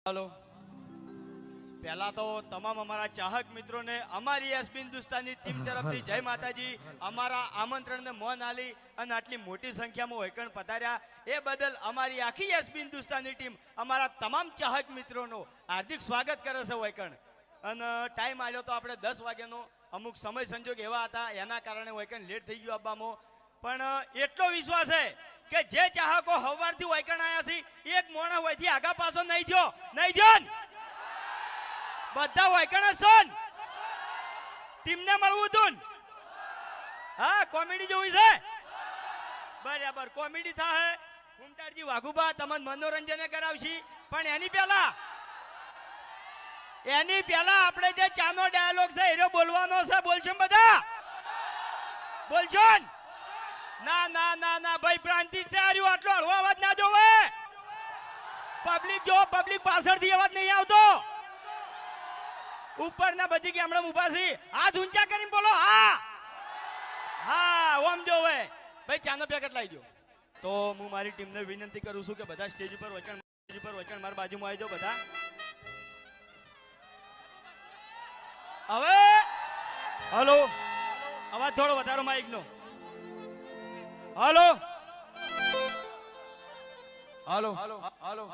hello पहला तो तमाम अमरा चाहक मित्रों ने अमारी एसबी हिंदुस्तानी टीम तरफथी जय माताजी अमरा आमंत्रण ने मोन आली अने आटली मोटी संख्या में वैकण पधार्या ए बदल अमारी आखी एसबी हिंदुस्तानी टीम अमरा तमाम चाहक मित्रों नो हार्दिक स्वागत करे छे वैकण अने टाइम आल्यो तो आपणे 10 वाग्यानो अमुक समय संजोग एवा हता एना कारणे वैकण लेट थई गयो आबामो पण एटलो विश्वास है के जे चाहको हवारथी वैकण आया सी एक मोणा होयथी आगा पाछो नहीं थयो બધા વૈકણ સોન ટીમને મળવું તું હા કોમેડી જોવી છે બરાબર કોમેડી થાય ફૂમતાજી વાઘુબા તમને મનોરંજન કરાવશી પણ એની પહેલા આપણે જે ચાનો ડાયલોગ છે એરો બોલવાનો છે બોલશો બધા બોલશો ના ના ના ના ભાઈ પ્રાંતિ છે આર્યું આટલો હળવો અવાજ ના જોવે પબ્લિક જો પબ્લિક પાછળથી અવાજ નહીં આવતો ऊपर ना बची के हमने ऊपर से हाथ ऊंचा करीने बोलो हाँ हाँ ओम जो है भाई चानो पैकेट लाई दो तो मु मारी टीम ने विनंती करूँ छू के बधा स्टेज पर वचन मार बाजू में आई जाओ बधा હવે हेलो अवाज थोड़ो વધારો माइक नो hello hello hello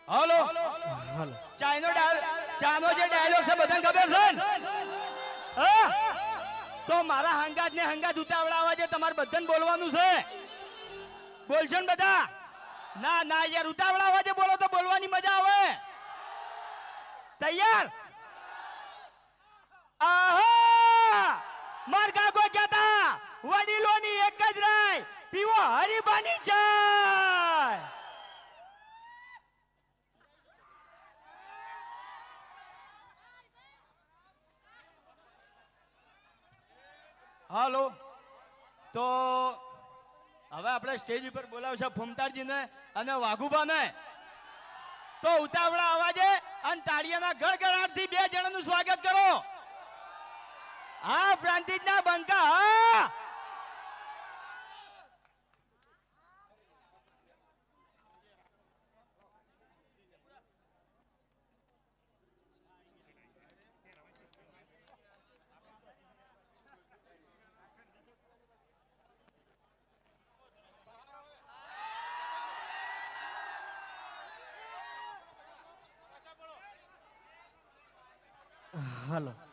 hello hello चाइनो जे डायलॉग से बदन खबर છે તો મારા હંગાત ને હંગાત ઉતાવળાવા જે તમાર બદન બોલવાનું છે બોલશો ને બધા ના ના યાર ઉતાવળાવા જે બોલો તો બોલવાની મજા આવે તૈયાર આહા માર કાકો કહેતા વડીલોની એક જ રાય પીવો હરીબાની ચાય हेलो तो હવે આપણે સ્ટેજ ઉપર બોલાવશે ફૂમતારજીને અને વાઘુબાને તો ઉતાવળા અવાજે અને તાળીઓના ગળગળાટથી બે જણાનું સ્વાગત કરો હા પ્રાંતિજના બંકા હા हेलो